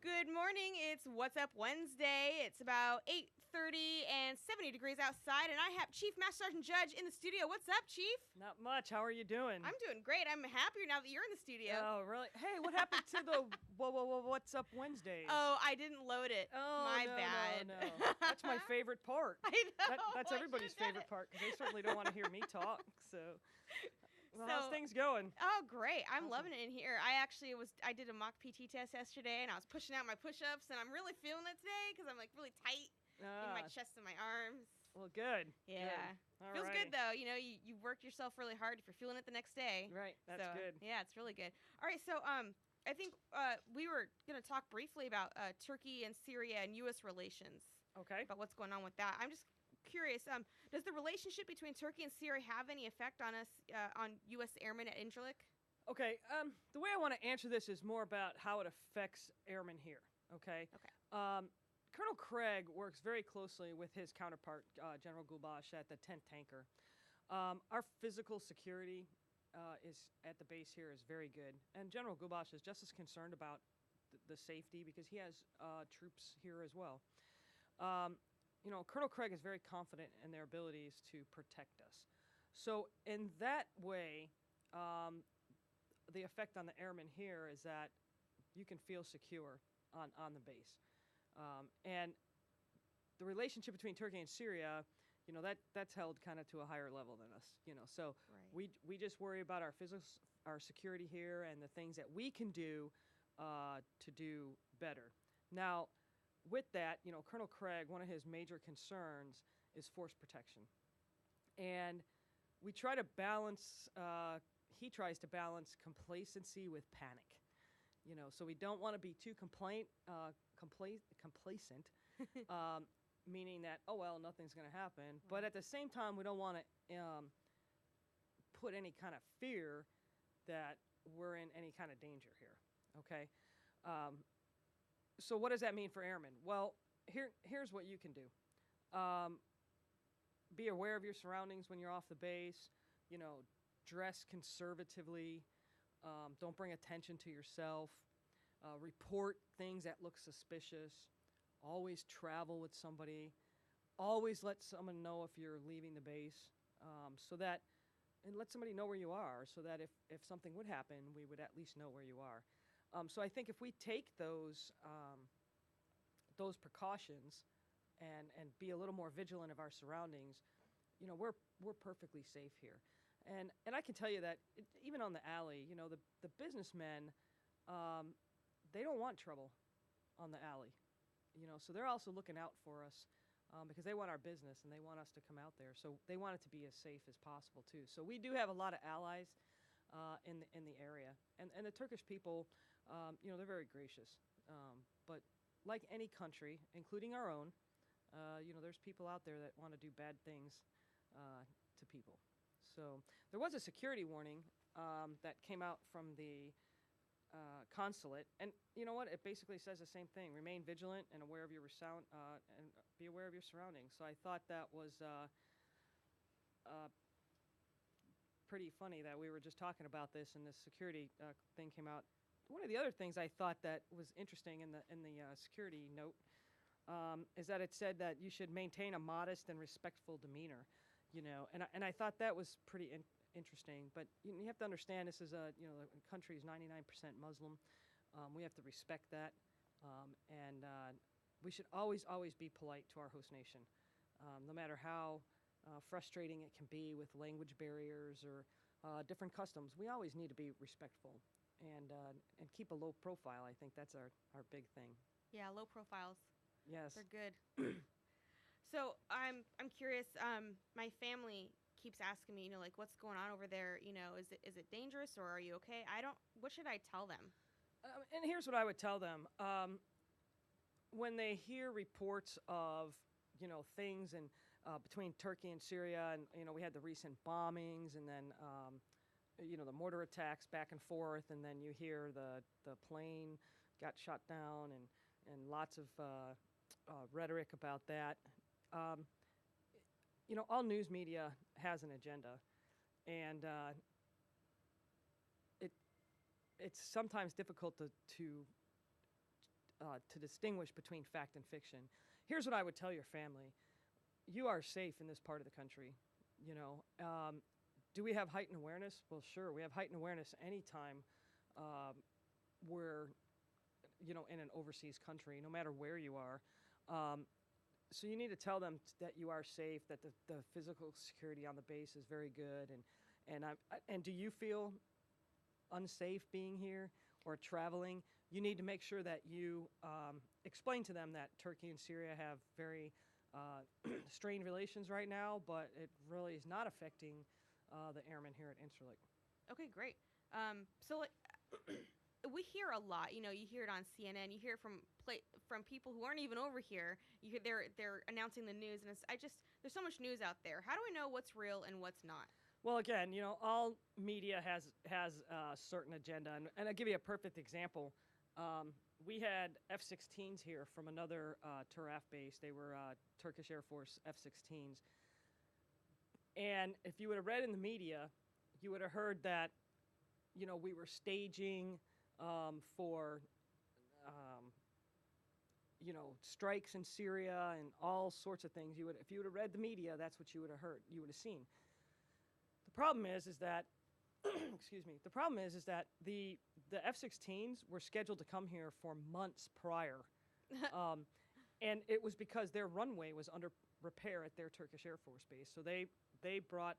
Good morning. It's What's Up Wednesday. It's about 8:30 and 70 degrees outside, and I have Chief Master Sergeant Judge in the studio. What's up, Chief? Not much. How are you doing? I'm doing great. I'm happier now that you're in the studio. Oh, really? Hey, what happened to the What's Up Wednesdays? Oh, I didn't load it. Oh, My no, bad. no. That's my favorite part. I know. That's I everybody's should've done favorite it. part because they certainly don't want to hear me talk. So, well, how's So- things going? Oh, great. I'm Awesome. loving it in here. I did a mock PT test yesterday, and I was pushing out my push-ups, and I'm really feeling it today because I'm like really tight in my Ah, chest and my arms. well, good. Yeah. Good. Feels Alrighty. good, though. You know, you worked yourself really hard if you're feeling it the next day. Right. That's So, good. Yeah, it's really good. All right, so I think we were going to talk briefly about Turkey and Syria and U.S. relations, Okay. about what's going on with that. I'm just curious, does the relationship between Turkey and Syria have any effect on us, on U.S. airmen at Incirlik? Okay. The way I want to answer this is more about how it affects airmen here. Okay. Okay. Colonel Craig works very closely with his counterpart, General Gubash, at the 10th Tanker. Our physical security is at the base here is very good, and General Gubash is just as concerned about the safety because he has troops here as well. Colonel Craig is very confident in their abilities to protect us. So in that way, the effect on the airmen here is that you can feel secure on the base. And the relationship between Turkey and Syria, that's held kind of to a higher level than us. So Right. we just worry about our security here and the things that we can do to do better. Now, with that, Colonel Craig, one of his major concerns is force protection, and we try to balance. He tries to balance complacency with panic. So we don't want to be too complacent, meaning that, oh, well, nothing's going to happen. Right. But at the same time, we don't want to put any kind of fear that we're in any kind of danger here, okay? So what does that mean for airmen? Well, here's what you can do. Be aware of your surroundings when you're off the base. Dress conservatively. Don't bring attention to yourself. Report things that look suspicious. Always travel with somebody. Always let someone know if you're leaving the base, and let somebody know where you are, so that if something would happen, we would at least know where you are. So I think if we take those precautions and be a little more vigilant of our surroundings, we're perfectly safe here. And I can tell you that even on the alley, the businessmen, they don't want trouble on the alley. So they're also looking out for us because they want our business and they want us to come out there. So they want it to be as safe as possible too. So we do have a lot of allies in the area, and the Turkish people, they're very gracious. But like any country, including our own, there's people out there that want to do bad things to people. So there was a security warning that came out from the consulate, and you know what? It basically says the same thing: remain vigilant and aware of your and be aware of your surroundings. So I thought that was pretty funny that we were just talking about this, and this security thing came out. One of the other things I thought that was interesting in the security note is that it said that you should maintain a modest and respectful demeanor. And I thought that was pretty interesting. But you have to understand, this is the country is 99% Muslim. We have to respect that, and we should always be polite to our host nation, no matter how frustrating it can be with language barriers or different customs. We always need to be respectful and keep a low profile. I think that's our big thing. Yeah, low profiles. Yes. They're good. So I'm curious. My family keeps asking me, like, what's going on over there? Is it dangerous, or are you okay? What should I tell them? And here's what I would tell them. When they hear reports of, things between Turkey and Syria, and, we had the recent bombings, and then, the mortar attacks back and forth, and then you hear the plane got shot down, and lots of rhetoric about that. All news media has an agenda, and it's sometimes difficult to to distinguish between fact and fiction. Here's what I would tell your family: you are safe in this part of the country. You know, do we have heightened awareness? Well, sure, we have heightened awareness anytime we're, you know, in an overseas country, no matter where you are. So you need to tell them that you are safe, that the physical security on the base is very good, and do you feel unsafe being here or traveling? You need to make sure that you explain to them that Turkey and Syria have very strained relations right now, but it really is not affecting the airmen here at Incirlik. Okay, great. So like, we hear a lot. You know, you hear it on CNN. You hear it from people who aren't even over here. You hear they're announcing the news, and there's so much news out there. How do we know what's real and what's not? Well, again, you know, all media has a certain agenda, and I'll give you a perfect example. We had F-16s here from another Turaf base. They were Turkish Air Force F-16s. And if you would have read in the media, you would have heard that, you know, we were staging for, you know, strikes in Syria and all sorts of things. If you would have read the media, that's what you would have heard. You would have seen. The problem is that, excuse me. The problem is that the F-16s were scheduled to come here for months prior, and it was because their runway was under repair at their Turkish Air Force base. So they brought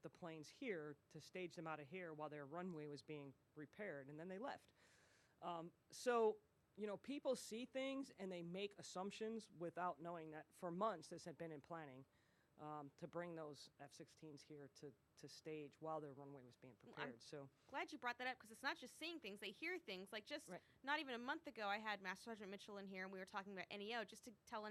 the planes here to stage them out of here while their runway was being repaired, and then they left. So, you know, people see things and they make assumptions without knowing that for months this had been in planning to bring those F-16s here to stage while their runway was being prepared. I'm glad you brought that up, because it's not just seeing things, they hear things. Like just not even a month ago, I had Master Sergeant Mitchell in here, and we were talking about NEO, just to tell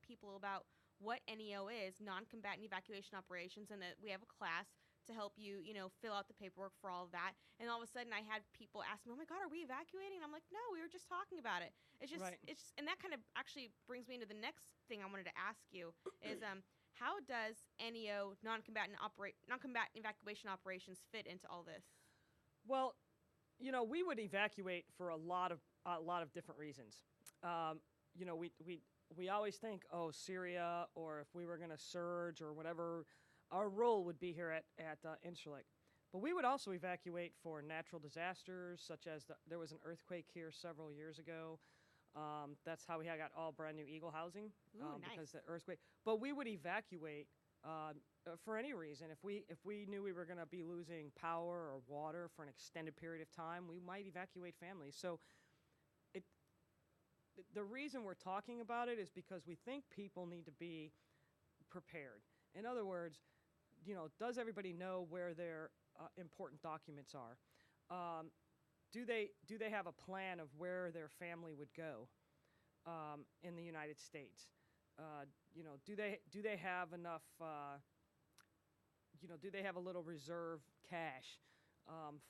people about what NEO is, non-combatant evacuation operations, and that we have a class to help you, you know, fill out the paperwork for all of that. And all of a sudden I had people ask me, oh my God, are we evacuating? And I'm like, no, we were just talking about it. It's just, and that kind of actually brings me into the next thing I wanted to ask you is, how does NEO, non-combatant evacuation operations, fit into all this? Well, you know, we would evacuate for a lot of different reasons. You know, we always think, oh, Syria, or if we were going to surge or whatever, our role would be here at Incirlik. But we would also evacuate for natural disasters, such as there was an earthquake here several years ago. That's how we got all brand new Eagle housing. Ooh, nice. Because the earthquake. But we would evacuate for any reason. If we knew we were going to be losing power or water for an extended period of time, we might evacuate families. So the reason we're talking about it is because we think people need to be prepared. In other words, you know, does everybody know where their important documents are? Do they have a plan of where their family would go in the United States? You know, do they have enough? You know, do they have a little reserve cash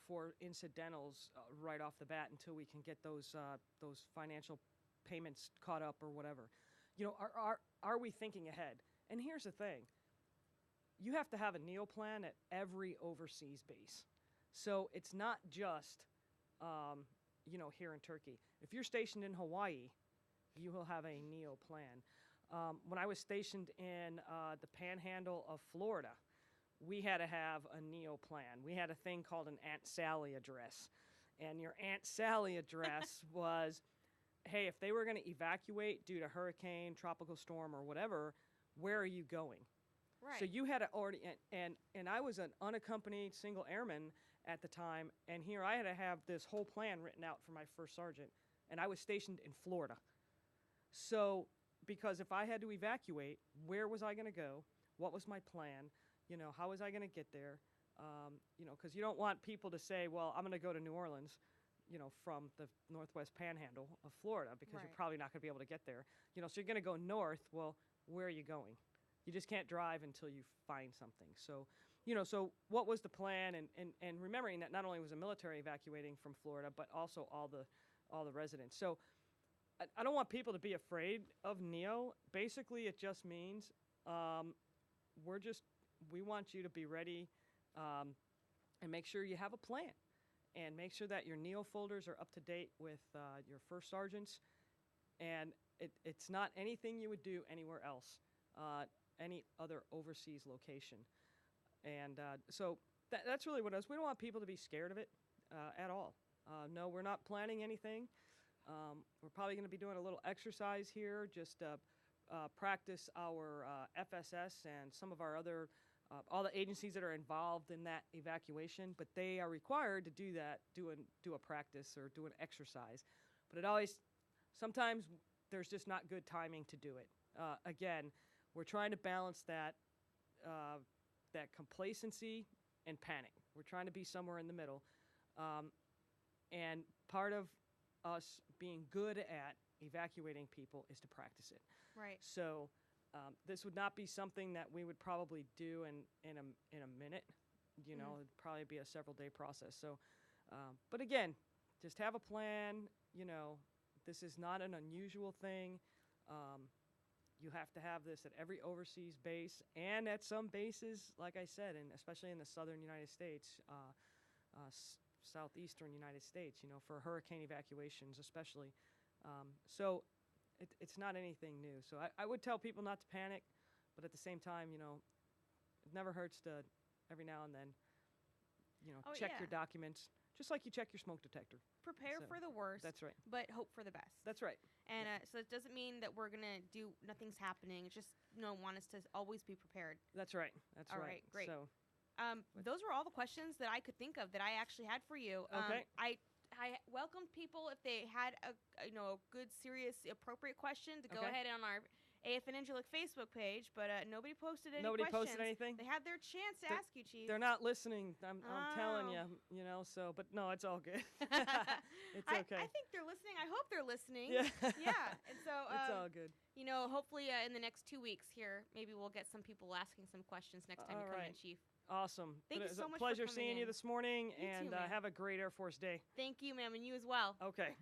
for incidentals right off the bat until we can get those financial payments caught up or whatever? You know, are we thinking ahead? And here's the thing: you have to have a NEO plan at every overseas base. So it's not just, you know, here in Turkey. If you're stationed in Hawaii, you will have a NEO plan. When I was stationed in the panhandle of Florida, we had to have a NEO plan. We had a thing called an Aunt Sally address. And your Aunt Sally address was, hey, if they were going to evacuate due to hurricane, tropical storm, or whatever, where are you going? Right. So you had to already, and I was an unaccompanied single airman at the time, and here I had to have this whole plan written out for my first sergeant, and I was stationed in Florida. So, because if I had to evacuate, where was I going to go? What was my plan? You know, how was I going to get there? You know, because you don't want people to say, well, I'm going to go to New Orleans, you know, from the northwest panhandle of Florida, because you're probably not going to be able to get there. You know, so you're going to go north. Well, where are you going? You just can't drive until you find something. So, you know, so what was the plan? And remembering that not only was the military evacuating from Florida, but also all the residents. So I don't want people to be afraid of NEO. Basically, it just means we want you to be ready and make sure you have a plan. And make sure that your NEO folders are up to date with your first sergeants, and it's not anything you would do anywhere else, any other overseas location. And so that's really what it is. We don't want people to be scared of it at all. No, we're not planning anything. We're probably going to be doing a little exercise here, just practice our FSS and some of our other, all the agencies that are involved in that evacuation, but they are required to do that, do a practice or do an exercise. But sometimes there's just not good timing to do it. Again, we're trying to balance that complacency and panic. We're trying to be somewhere in the middle. And part of us being good at evacuating people is to practice it. Right. So this would not be something that we would probably do in a minute. You know, it'd probably be a several-day process. So, but again, just have a plan. You know, this is not an unusual thing. You have to have this at every overseas base and at some bases, like I said, and especially in the southern United States, southeastern United States, you know, for hurricane evacuations especially. So it's not anything new. So I would tell people not to panic, but at the same time, you know, it never hurts to every now and then, you know, check your documents, just like you check your smoke detector. Prepare for the worst. That's right. But hope for the best. That's right. And so it doesn't mean that we're going to do nothing's happening. It's just, you know, want us to always be prepared. That's right. That's all right. Great. So, those were all the questions that I could think of that I actually had for you. Okay. I welcomed people if they had a good, serious, appropriate question to go ahead on our AF and Incirlik Facebook page, but nobody posted any questions. Nobody posted anything? They had their chance to ask you, Chief. They're not listening. I'm telling you, you know, so, but no, it's all good. It's okay. I think they're listening. I hope they're listening. Yeah. Yeah. And so, it's all good. You know, hopefully in the next 2 weeks here, maybe we'll get some people asking some questions next time you come in, Chief. Awesome. Thank you so much for pleasure coming seeing in. you this morning, You and too, ma'am. have a great Air Force Day. Thank you, ma'am, and you as well. Okay.